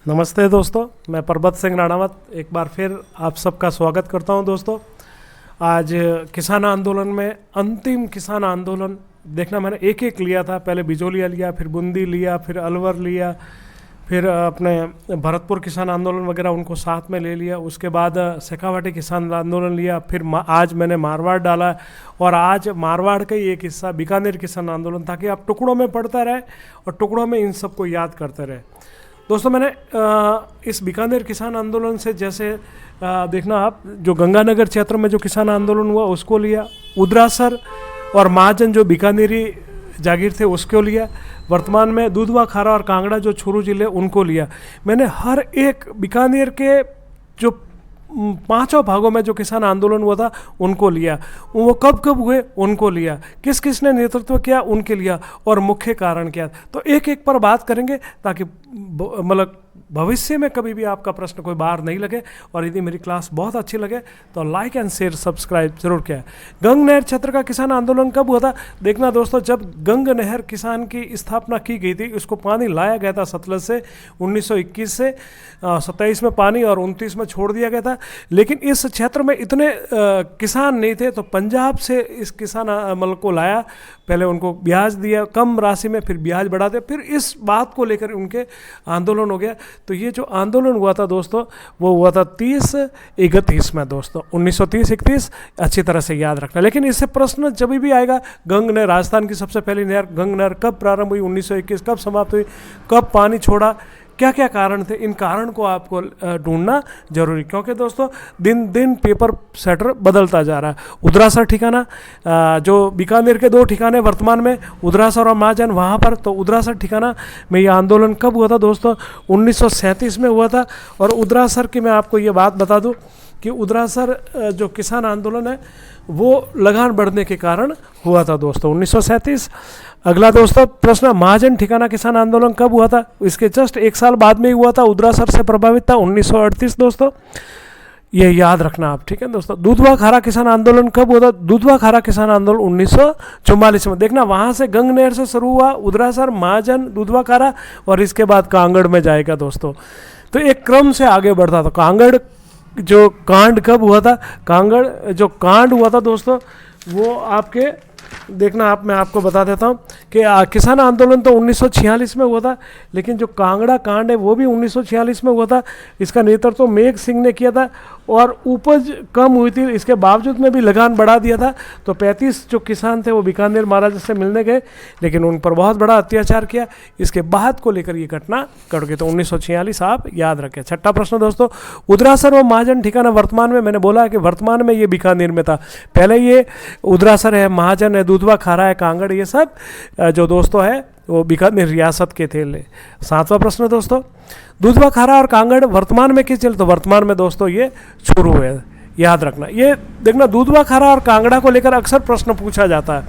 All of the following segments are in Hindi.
नमस्ते दोस्तों, मैं परबत सिंह राणावत एक बार फिर आप सबका स्वागत करता हूं। दोस्तों, आज किसान आंदोलन में अंतिम किसान आंदोलन देखना मैंने एक एक लिया था। पहले बिजोलिया लिया, फिर बूंदी लिया, फिर अलवर लिया, फिर अपने भरतपुर किसान आंदोलन वगैरह उनको साथ में ले लिया। उसके बाद शेखावाटी किसान आंदोलन लिया, फिर आज मैंने मारवाड़ डाला और आज मारवाड़ का ही एक हिस्सा बीकानेर किसान आंदोलन, ताकि आप टुकड़ों में पढ़ता रहे और टुकड़ों में इन सबको याद करते रहे। दोस्तों, मैंने इस बीकानेर किसान आंदोलन से जैसे देखना आप, जो गंगानगर क्षेत्र में जो किसान आंदोलन हुआ उसको लिया, उदरासर और महाजन जो बीकानेरी जागीर थे उसको लिया, वर्तमान में दूधवा, खारा और कांगड़ा जो छोरू जिले उनको लिया। मैंने हर एक बीकानेर के जो पांचों भागों में जो किसान आंदोलन हुआ था उनको लिया, वो कब कब हुए उनको लिया, किस किस ने नेतृत्व किया उनके लिया, और मुख्य कारण क्या। तो एक एक पर बात करेंगे ताकि मतलब भविष्य में कभी भी आपका प्रश्न कोई बाहर नहीं लगे। और यदि मेरी क्लास बहुत अच्छी लगे तो लाइक एंड शेयर सब्सक्राइब जरूर किया। गंग नहर क्षेत्र का किसान आंदोलन कब हुआ था? देखना दोस्तों, जब गंग नहर किसान की स्थापना की गई थी, उसको पानी लाया गया था सतलज से 1921 से 27 में पानी और 29 में छोड़ दिया गया था। लेकिन इस क्षेत्र में इतने किसान नहीं थे, तो पंजाब से इस किसान मतलब को लाया। पहले उनको ब्याज दिया कम राशि में, फिर ब्याज बढ़ा दिया, फिर इस बात को लेकर उनके आंदोलन हो गया। तो ये जो आंदोलन हुआ था दोस्तों, वो हुआ था 30-31 में दोस्तों, 1930-31 अच्छी तरह से याद रखना। लेकिन इससे प्रश्न जब भी आएगा, गंग नहर राजस्थान की सबसे पहली नहर गंग नहर कब प्रारंभ हुई, 1921, कब समाप्त हुई, कब पानी छोड़ा, क्या क्या कारण थे, इन कारण को आपको ढूंढना जरूरी, क्योंकि दोस्तों दिन दिन पेपर सेटर बदलता जा रहा है। उदरासर ठिकाना, जो बीकानेर के दो ठिकाने वर्तमान में उदरासर और महाजन, वहाँ पर तो उदरासर ठिकाना में ये आंदोलन कब हुआ था दोस्तों? 1937 में हुआ था। और उदरासर की मैं आपको ये बात बता दूं कि उदरासर जो किसान आंदोलन है वो लगान बढ़ने के कारण हुआ था दोस्तों, 1937। अगला दोस्तों प्रश्न, महाजन ठिकाना किसान आंदोलन कब हुआ था? इसके जस्ट एक साल बाद में ही हुआ था, उदरासर से प्रभावित था, 1938 दोस्तों, ये याद रखना आप, ठीक है दोस्तों। दूधवा खारा किसान आंदोलन कब हुआ था? दूधवा खारा किसान आंदोलन 1944 में। देखना, वहाँ से गंग नहर से शुरू हुआ, उदरासर, महाजन, दूधवा खारा, और इसके बाद कांगड़ में जाएगा दोस्तों। तो एक क्रम से आगे बढ़ता था। कांगड़ जो कांड कब हुआ था? कांगड़ जो कांड हुआ था दोस्तों, वो आपके देखना आप, मैं आपको बता देता हूँ कि किसान आंदोलन तो 1946 में हुआ था, लेकिन जो कांगड़ा कांड है वो भी 1946 में हुआ था। इसका नेतृत्व तो मेघ सिंह ने किया था, और उपज कम हुई थी, इसके बावजूद में भी लगान बढ़ा दिया था। तो 35 जो किसान थे वो बीकानेर महाराजा से मिलने गए, लेकिन उन पर बहुत बड़ा अत्याचार किया। इसके बाद को लेकर ये घटना घट गई, तो 1946 आप याद रखें। छठा प्रश्न दोस्तों, उदरासर और महाजन ठिकाना वर्तमान में, मैंने बोला कि वर्तमान में ये बीकानेर में था, पहले ये उदरासर है, महाजन है, दूधवा खारा है, कांगड़, ये सब जो दोस्तों है वो बीकानेर रियासत के थे। सातवां प्रश्न दोस्तों, दूधवा खारा और कांगड़ वर्तमान में किस जिले? तो वर्तमान में दोस्तों ये छोरू है, याद रखना। ये देखना, दूधवा खारा और कांगड़ा को लेकर अक्सर प्रश्न पूछा जाता है।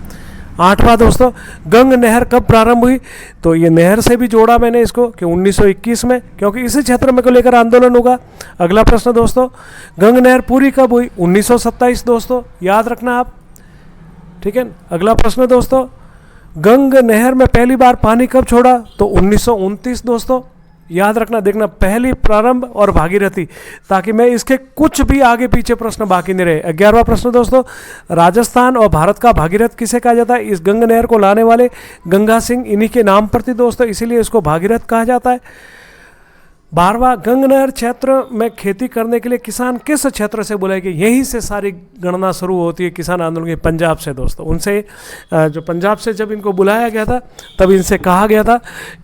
आठवां दोस्तों, गंग नहर कब प्रारंभ हुई? तो ये नहर से भी जोड़ा मैंने इसको कि 1921 में, क्योंकि इसी क्षेत्र में को लेकर आंदोलन होगा। अगला प्रश्न दोस्तों, गंग नहर पूरी कब हुई? 1927 दोस्तों, याद रखना आप, ठीक है। अगला प्रश्न दोस्तों, गंग नहर में पहली बार पानी कब छोड़ा? तो 1929 दोस्तों, याद रखना। देखना, पहली प्रारंभ और भागीरथी, ताकि मैं इसके कुछ भी आगे पीछे प्रश्न बाकी नहीं रहे। 11वां प्रश्न दोस्तों, राजस्थान और भारत का भागीरथ किसे कहा जाता है? इस गंग नहर को लाने वाले गंगा सिंह इन्हीं के नाम पर थी दोस्तों, इसीलिए इसको भागीरथ कहा जाता है। 12वां, गंग नहर क्षेत्र में खेती करने के लिए किसान किस क्षेत्र से बुलाए गए? यहीं से सारी गणना शुरू होती है किसान आंदोलन की, पंजाब से दोस्तों। उनसे जो पंजाब से जब इनको बुलाया गया था, तब इनसे कहा गया था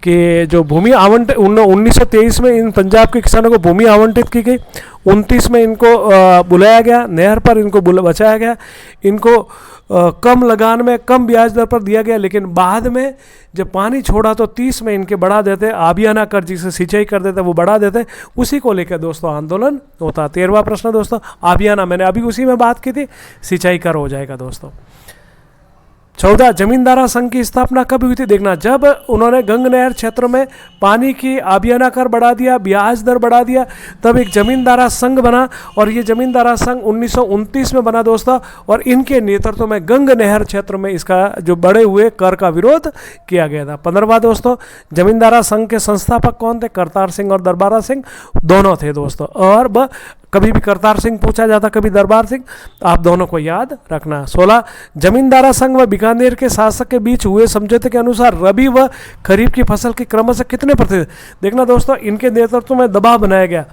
कि जो भूमि आवंटित 1923 में इन पंजाब के किसानों को भूमि आवंटित की गई, 29 में इनको बुलाया गया, नहर पर इनको बचाया गया, इनको कम लगान में कम ब्याज दर पर दिया गया। लेकिन बाद में जब पानी छोड़ा तो 30 में इनके बढ़ा देते, आबियाना कर जिसे सिंचाई कर देते वो बढ़ा देते, उसी को लेकर दोस्तों आंदोलन होता। 13वां प्रश्न दोस्तों, आबियाना, मैंने अभी उसी में बात की थी, सिंचाई कर हो जाएगा दोस्तों। 14 जमींदारा संघ की स्थापना कब हुई थी? देखना, जब उन्होंने गंग नहर क्षेत्र में पानी की आबियाना कर बढ़ा दिया, ब्याज दर बढ़ा दिया, तब एक जमींदारा संघ बना और ये जमींदारा संघ 1929 में बना दोस्तों। और इनके नेतृत्व में गंग नहर क्षेत्र में इसका जो बढ़े हुए कर का विरोध किया गया था। 15वां दोस्तों, जमींदारा संघ के संस्थापक कौन थे? करतार सिंह और दरबारा सिंह दोनों थे दोस्तों। और कभी भी करतार सिंह पूछा जाता, कभी दरबार सिंह, आप दोनों को याद रखना। 16 जमींदारा संघ व बीकानेर के शासक के बीच हुए समझौते के अनुसार रबी व खरीफ की फसल की क्रमशः कितने प्रतिशत? देखना दोस्तों, इनके नेतृत्व में दबाव बनाया गया,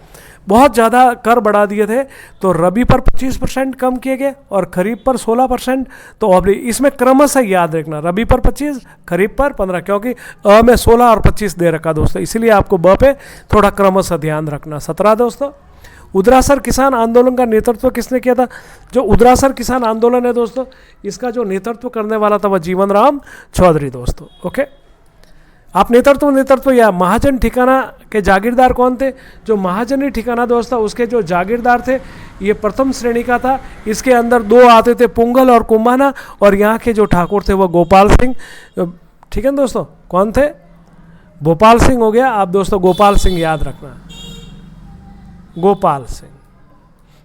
बहुत ज़्यादा कर बढ़ा दिए थे, तो रबी पर 25% कम किए गए और खरीफ पर 16%। तो अब इसमें क्रमशः याद रखना, रबी पर 25, खरीफ पर 15, क्योंकि अ में 16 और 25 दे रखा दोस्तों, इसीलिए आपको ब पे थोड़ा क्रमशः ध्यान रखना। 17 दोस्तों, उदरासर किसान आंदोलन का नेतृत्व किसने किया था? जो उदरासर किसान आंदोलन है दोस्तों, इसका जो नेतृत्व करने वाला था वह जीवन राम चौधरी दोस्तों। ओके, आप नेतृत्व या महाजन ठिकाना के जागीरदार कौन थे? जो महाजनी ठिकाना दोस्तों, उसके जो जागीरदार थे, ये प्रथम श्रेणी का था। इसके अंदर दो आते थे, पुंगल और कुंभाना, और यहाँ के जो ठाकुर थे वो गोपाल सिंह। ठीक है दोस्तों, कौन थे? भोपाल सिंह हो गया। आप दोस्तों गोपाल सिंह याद रखना, गोपाल सिंह,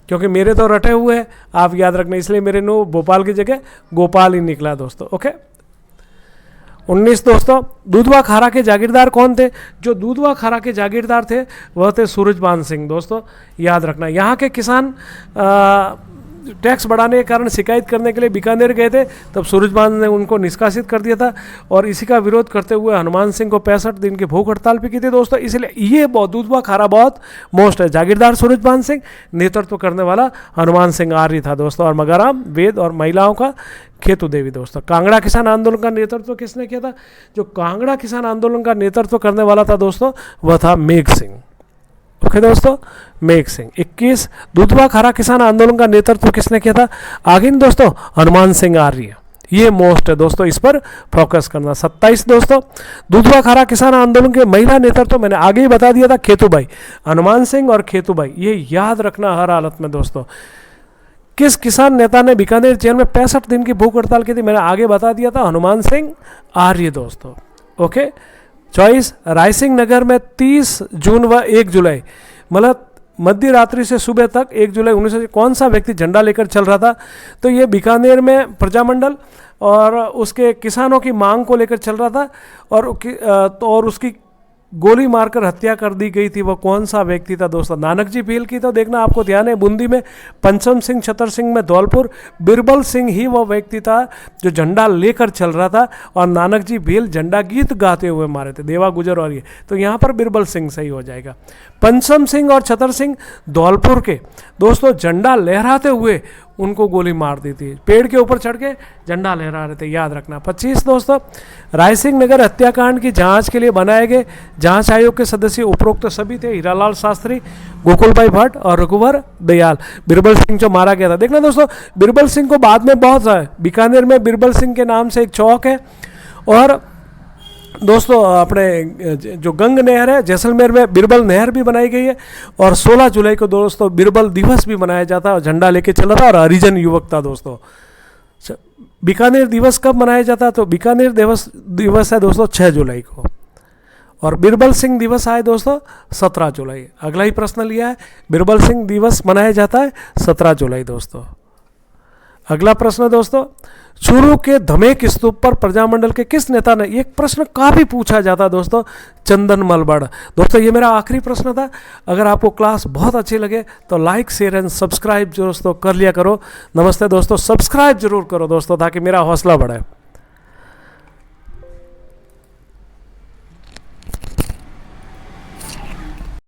क्योंकि मेरे तो रटे हुए हैं, आप याद रखना, इसलिए मेरे नो भोपाल की जगह गोपाल ही निकला दोस्तों। ओके, 19 दोस्तों, दूधवा खारा के जागीरदार कौन थे? जो दूधवा खारा के जागीरदार थे वह थे सूरजबान सिंह दोस्तों, याद रखना। यहाँ के किसान टैक्स बढ़ाने के कारण शिकायत करने के लिए बीकानेर गए थे, तब सूरजबान ने उनको निष्कासित कर दिया था, और इसी का विरोध करते हुए हनुमान सिंह को 65 दिन की भूख हड़ताल भी की थी दोस्तों। इसलिए ये बहुत दूधवा खारा बहुत मोस्ट है। जागीरदार सूरजबान सिंह, नेतृत्व करने वाला हनुमान सिंह आर्य था दोस्तों, और मगाराम वेद और महिलाओं का खेतु देवी दोस्तों। कांगड़ा किसान आंदोलन का नेतृत्व किसने किया था? जो कांगड़ा किसान आंदोलन का नेतृत्व करने वाला था दोस्तों, वह था मेघ सिंह। ओके दोस्तों, मेघ सिंह। 21 दूधवा खारा किसान आंदोलन का नेतृत्व किसने किया था? आगे दोस्तों हनुमान सिंह आर्य, ये मोस्ट है दोस्तों, इस पर फोकस करना। 27 दोस्तों, दूधवा खारा किसान आंदोलन के महिला नेतृत्व मैंने आगे ही बता दिया था, खेतूबाई, हनुमान सिंह और खेतूबाई, ये याद रखना हर हालत में दोस्तों। किस किसान नेता ने बीकानेर जेल में 65 दिन की भूख हड़ताल की थी? मैंने आगे बता दिया था, हनुमान सिंह आर्य दोस्तों। ओके, 24 रायसिंह नगर में 30 जून व 1 जुलाई, मतलब मध्य रात्रि से सुबह तक 1 जुलाई 1900 कौन सा व्यक्ति झंडा लेकर चल रहा था? तो ये बीकानेर में प्रजामंडल और उसके किसानों की मांग को लेकर चल रहा था, और उसकी गोली मारकर हत्या कर दी गई थी। वो कौन सा व्यक्ति था दोस्तों? नानक जी भील की। तो देखना आपको ध्यान है, बूंदी में पंचम सिंह, छतर सिंह में धौलपुर, बिरबल सिंह ही वो व्यक्ति था जो झंडा लेकर चल रहा था, और नानक जी भील झंडा गीत गाते हुए मारे थे, देवा गुजर और ये, तो यहाँ पर बिरबल सिंह सही हो जाएगा। पंचम सिंह और छतर सिंह धौलपुर के दोस्तों, झंडा लहराते हुए उनको गोली मार दी थी, पेड़ के ऊपर चढ़ के झंडा लहरा रहे थे, याद रखना। 25 दोस्तों, रायसिंह नगर हत्याकांड की जांच के लिए बनाए गए जांच आयोग के सदस्य उपरोक्त सभी थे, हीरालाल शास्त्री, गोकुलभाई भट्ट और रघुवर दयाल। बिरबल सिंह जो मारा गया था, देखना दोस्तों, बिरबल सिंह को बाद में बहुत बीकानेर में बिरबल सिंह के नाम से एक चौक है, और दोस्तों अपने जो गंग नहर है जैसलमेर में बिरबल नहर भी बनाई गई है, और 16 जुलाई को दोस्तों बिरबल दिवस भी मनाया जाता है, और झंडा लेके चला था और हरिजन युवक था दोस्तों। बीकानेर दिवस कब मनाया जाता है? तो बीकानेर दिवस है दोस्तों 6 जुलाई को, और बिरबल सिंह दिवस आए दोस्तों 17 जुलाई। अगला ही प्रश्न लिया है, बिरबल सिंह दिवस मनाया जाता है 17 जुलाई दोस्तों। अगला प्रश्न दोस्तों, चूरू के धमेक स्तूप पर प्रजामंडल के किस नेता ने, एक प्रश्न काफी पूछा जाता दोस्तों, चंदन मलबड़। दोस्तों ये मेरा आखिरी प्रश्न था। अगर आपको क्लास बहुत अच्छी लगे तो लाइक शेयर एंड सब्सक्राइब दोस्तों कर लिया करो। नमस्ते दोस्तों, सब्सक्राइब जरूर करो दोस्तों, ताकि मेरा हौसला बढ़े।